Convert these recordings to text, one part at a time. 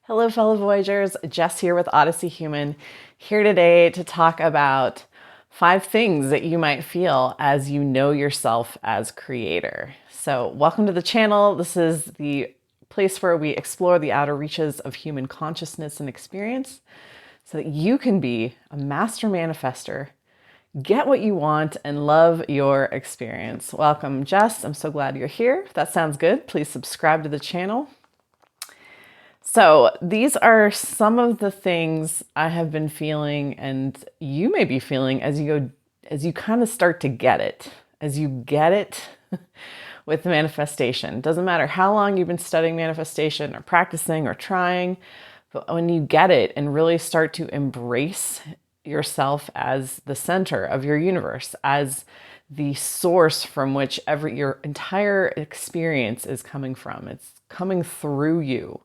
Hello, fellow Voyagers. Jess here with Odyssey Human, here today to talk about 5 things that you might feel as you know yourself as creator. So welcome to the channel. This is the place where we explore the outer reaches of human consciousness and experience so that you can be a master manifester, get what you want, and love your experience. Welcome, Jess. I'm so glad you're here. If that sounds good, please subscribe to the channel. So these are some of the things I have been feeling, and you may be feeling as you kind of start to get it, as you get it with manifestation. Doesn't matter how long you've been studying manifestation or practicing or trying, but when you get it and really start to embrace yourself as the center of your universe, as the source from which your entire experience is coming from. It's coming through you.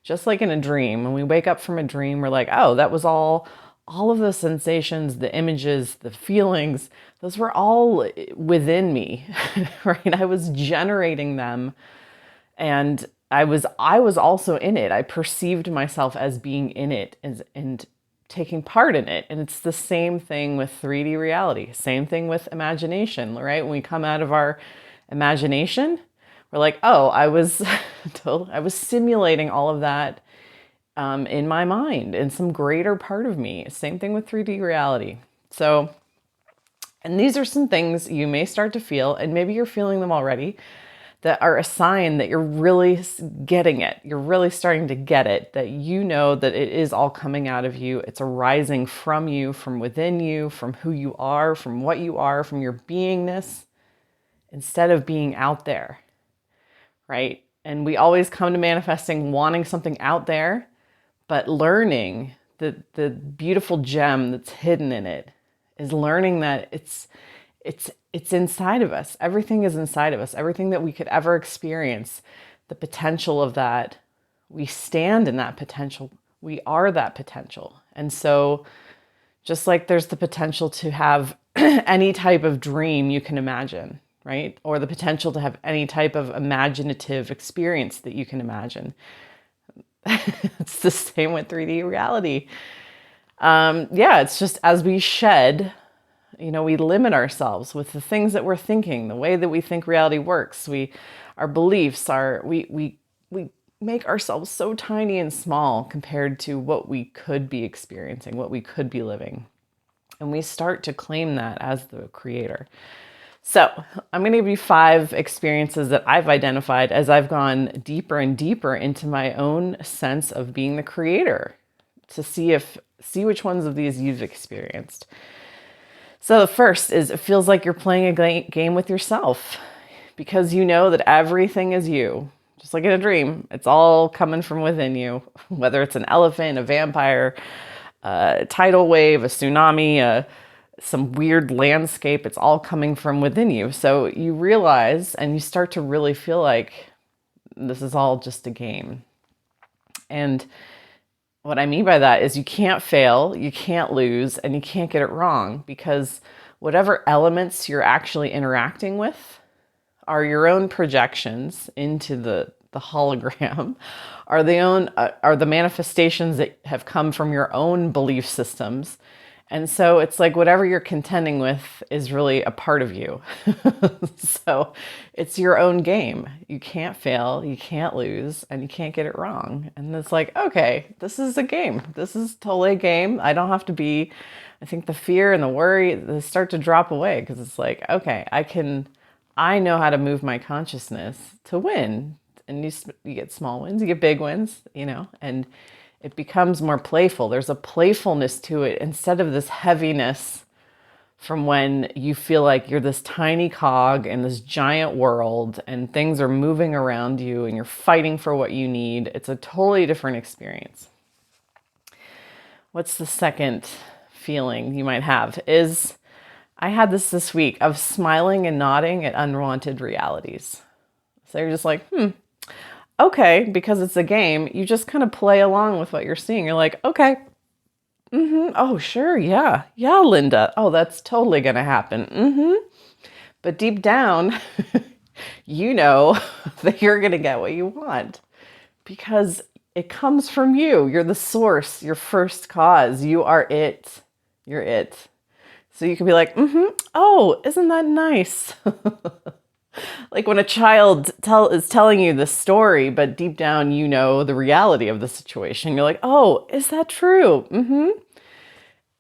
Just like in a dream, when we wake up from a dream, we're like, oh, that was all of the sensations, the images, the feelings, those were all within me, right? I was generating them, and I was also in it. I perceived myself as being in it and taking part in it. And it's the same thing with 3D reality, same thing with imagination, right? When we come out of our imagination, we're like, oh, I was simulating all of that in my mind, in some greater part of me. Same thing with 3D reality. So, and these are some things you may start to feel, and maybe you're feeling them already, that are a sign that you're really getting it. You're really starting to get it, that you know that it is all coming out of you. It's arising from you, from within you, from who you are, from what you are, from your beingness, instead of being out there. Right? And we always come to manifesting wanting something out there, but learning the beautiful gem that's hidden in it is learning that it's inside of us. Everything is inside of us. Everything that we could ever experience, the potential of that, we stand in that potential. We are that potential. And so just like there's the potential to have any type of dream you can imagine, right? Or the potential to have any type of imaginative experience that you can imagine. It's the same with 3D reality. It's just as we shed, we limit ourselves with the things that we're thinking, the way that we think reality works. Our beliefs we make ourselves so tiny and small compared to what we could be experiencing, what we could be living. And we start to claim that as the creator. So I'm going to give you 5 experiences that I've identified as I've gone deeper and deeper into my own sense of being the creator, to see which ones of these you've experienced. So the first is, it feels like you're playing a game with yourself, because you know that everything is you. Just like in a dream, it's all coming from within you, whether it's an elephant, a vampire, a tidal wave, a tsunami, some weird landscape, it's all coming from within you. So you realize, and you start to really feel like this is all just a game. And what I mean by that is you can't fail, you can't lose, and you can't get it wrong, because whatever elements you're actually interacting with are your own projections into the hologram, are the manifestations that have come from your own belief systems. And so it's like whatever you're contending with is really a part of you. So it's your own game. You can't fail, you can't lose, and you can't get it wrong. And it's like, okay, this is a game. This is totally a game. I don't have to be, I think the fear and the worry, they start to drop away, because it's like, okay, I know how to move my consciousness to win. And you get small wins, you get big wins, and it becomes more playful. There's a playfulness to it instead of this heaviness from when you feel like you're this tiny cog in this giant world and things are moving around you and you're fighting for what you need. It's a totally different experience. What's the second feeling you might have is, I had this week of smiling and nodding at unwanted realities. So you're just like, okay, because it's a game, you just kind of play along with what you're seeing. You're like, okay, oh, sure, yeah, Linda. Oh, that's totally going to happen. But deep down, you know that you're going to get what you want, because It comes from you. You're the source, your first cause. You are it. You're it. So you can be like, oh, isn't that nice? Like when a child is telling you the story, but deep down you know the reality of the situation. You're like, oh, is that true?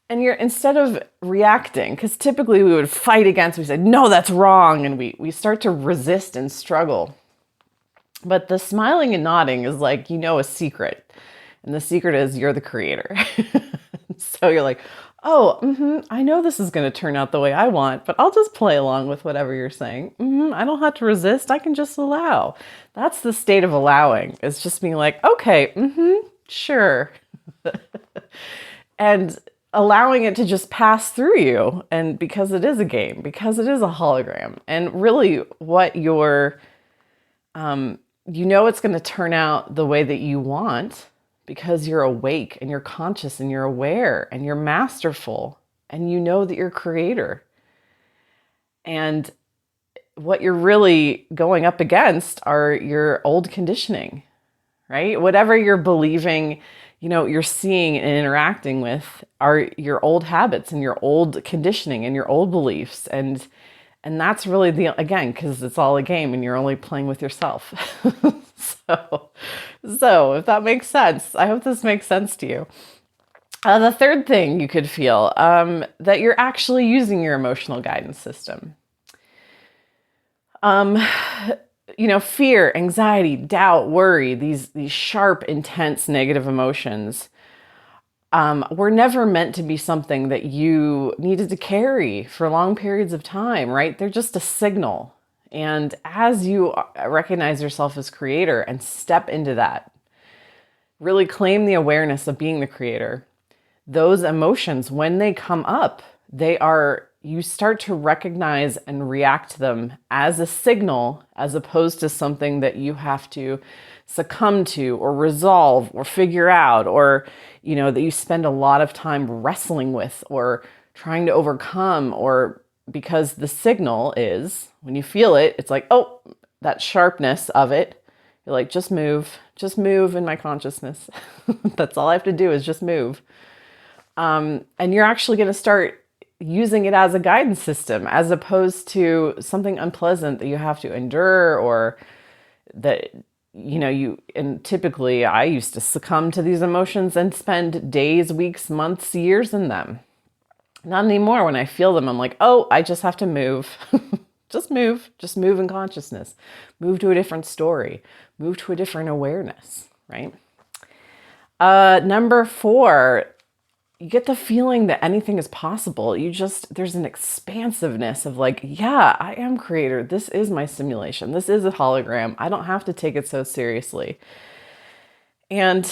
And you're, instead of reacting, because typically we would fight against, we say, no, that's wrong. And we start to resist and struggle. But the smiling and nodding is like, you know, a secret. And the secret is you're the creator. So you're like, oh, I know this is going to turn out the way I want, but I'll just play along with whatever you're saying. I don't have to resist. I can just allow. That's the state of allowing. It's just being like, okay, sure. And allowing it to just pass through you. And because it is a game, because it is a hologram. And really what you're, you know, it's going to turn out the way that you want because you're awake and you're conscious and you're aware and you're masterful and you know that you're a creator. And what you're really going up against are your old conditioning, right? Whatever you're believing, you know, you're seeing and interacting with are your old habits and your old conditioning and your old beliefs. And that's really the, again, because it's all a game and you're only playing with yourself. So if that makes sense, I hope this makes sense to you. The third thing you could feel, that you're actually using your emotional guidance system. You know, fear, anxiety, doubt, worry, these sharp, intense, negative emotions, were never meant to be something that you needed to carry for long periods of time, right? They're just a signal. And as you recognize yourself as creator and step into that, really claim the awareness of being the creator, those emotions, when they come up, you start to recognize and react to them as a signal, as opposed to something that you have to succumb to or resolve or figure out, or, you know, that you spend a lot of time wrestling with or trying to overcome, or because the signal is, when you feel it, it's like, oh, that sharpness of it. You're like, just move in my consciousness. That's all I have to do is just move. And you're actually going to start using it as a guidance system, as opposed to something unpleasant that you have to endure, or that, you know, and typically I used to succumb to these emotions and spend days, weeks, months, years in them. Not anymore. When I feel them, I'm like, oh, I just have to move. Just move in consciousness, move to a different story, move to a different awareness, right? Number 4, you get the feeling that anything is possible. There's an expansiveness of like, yeah, I am creator. This is my simulation. This is a hologram. I don't have to take it so seriously. And,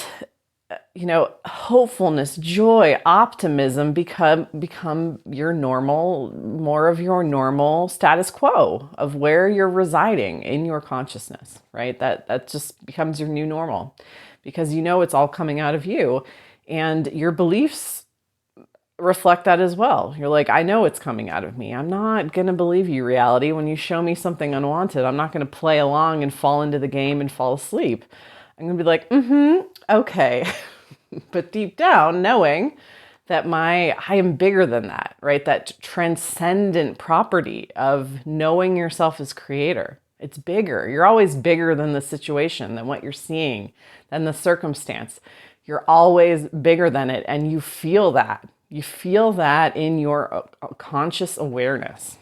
you know, hopefulness, joy, optimism become your normal, more of your normal status quo of where you're residing in your consciousness, right? That just becomes your new normal, because you know it's all coming out of you, and your beliefs reflect that as well. You're like, I know it's coming out of me. I'm not going to believe you, reality. When you show me something unwanted, I'm not going to play along and fall into the game and fall asleep. I'm going to be like, okay. But deep down, knowing that I am bigger than that, right? That transcendent property of knowing yourself as creator. It's bigger. You're always bigger than the situation, than what you're seeing, than the circumstance. You're always bigger than it. And you feel that. You feel that in your conscious awareness.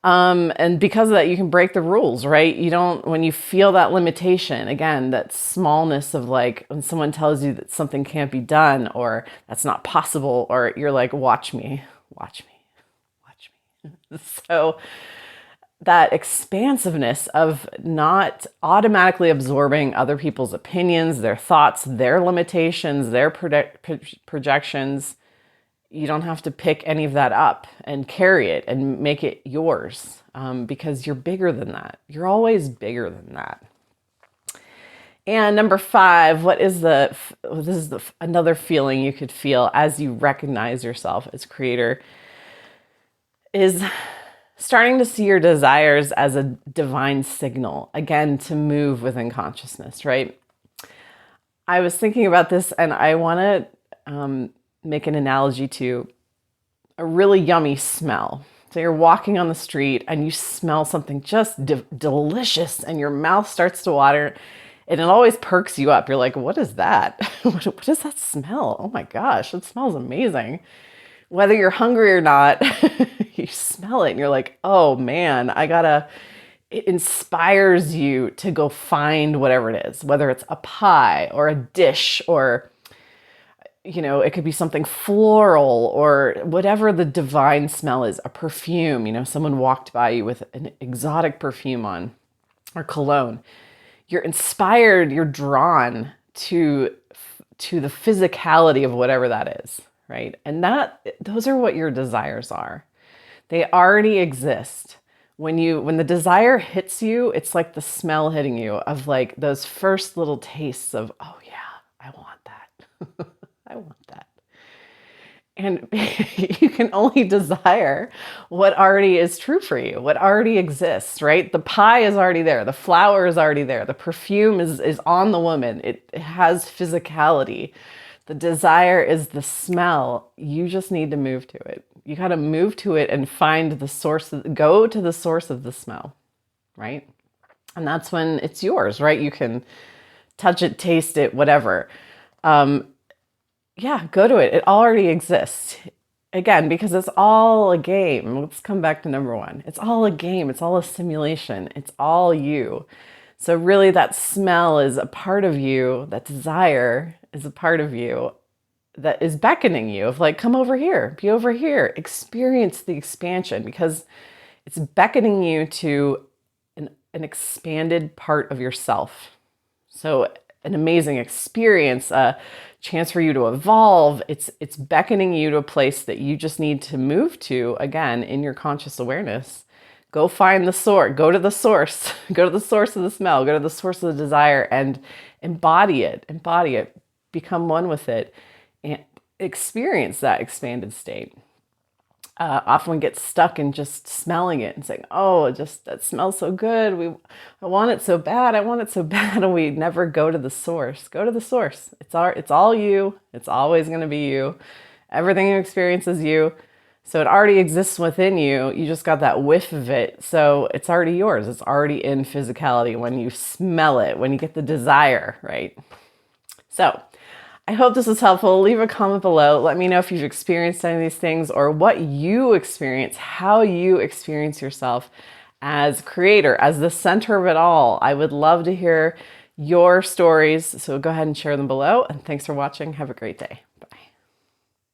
And because of that, you can break the rules, right? When you feel that limitation, again, that smallness of like, when someone tells you that something can't be done, or that's not possible, or you're like, watch me. So that expansiveness of not automatically absorbing other people's opinions, their thoughts, their limitations, their projections. You don't have to pick any of that up and carry it and make it yours, because you're bigger than that. You're always bigger than that. And number 5, another feeling you could feel as you recognize yourself as creator, is starting to see your desires as a divine signal, again, to move within consciousness, right? I was thinking about this and I want to make an analogy to a really yummy smell. So you're walking on the street and you smell something just delicious and your mouth starts to water and it always perks you up. You're like, what is that? What does that smell? Oh my gosh, it smells amazing. Whether you're hungry or not, you smell it and you're like, oh man, it inspires you to go find whatever it is, whether it's a pie or a dish or it could be something floral or whatever the divine smell is, a perfume, someone walked by you with an exotic perfume on or cologne. You're inspired, you're drawn to the physicality of whatever that is, right? And those are what your desires are. They already exist. When the desire hits you, it's like the smell hitting you of like those first little tastes of, oh yeah, I want that. I want that. And you can only desire what already is true for you, what already exists, right? The pie is already there. The flower is already there. The perfume is on the woman. It has physicality. The desire is the smell. You just need to move to it. You got to move to it and find the source, go to the source of the smell, right? And that's when it's yours, right? You can touch it, taste it, whatever. Yeah, go to it. It already exists. Again, because it's all a game. Let's come back to number one. It's all a game. It's all a simulation. It's all you. So really that smell is a part of you. That desire is a part of you that is beckoning you of like, come over here, be over here, experience the expansion because it's beckoning you to an expanded part of yourself. So an amazing experience, a chance for you to evolve. It's beckoning you to a place that you just need to move to again in your conscious awareness. Go find the source, go to the source, go to the source of the smell, go to the source of the desire and embody it, become one with it and experience that expanded state. Often we get stuck in just smelling it and saying, oh, that smells so good. I want it so bad. I want it so bad. And we never go to the source. Go to the source. It's all you. It's always going to be you. Everything you experience is you. So it already exists within you. You just got that whiff of it. So it's already yours. It's already in physicality when you smell it, when you get the desire, right? So I hope this was helpful. Leave a comment below. Let me know if you've experienced any of these things or what you experience, how you experience yourself as creator, as the center of it all. I would love to hear your stories. So go ahead and share them below. And thanks for watching. Have a great day.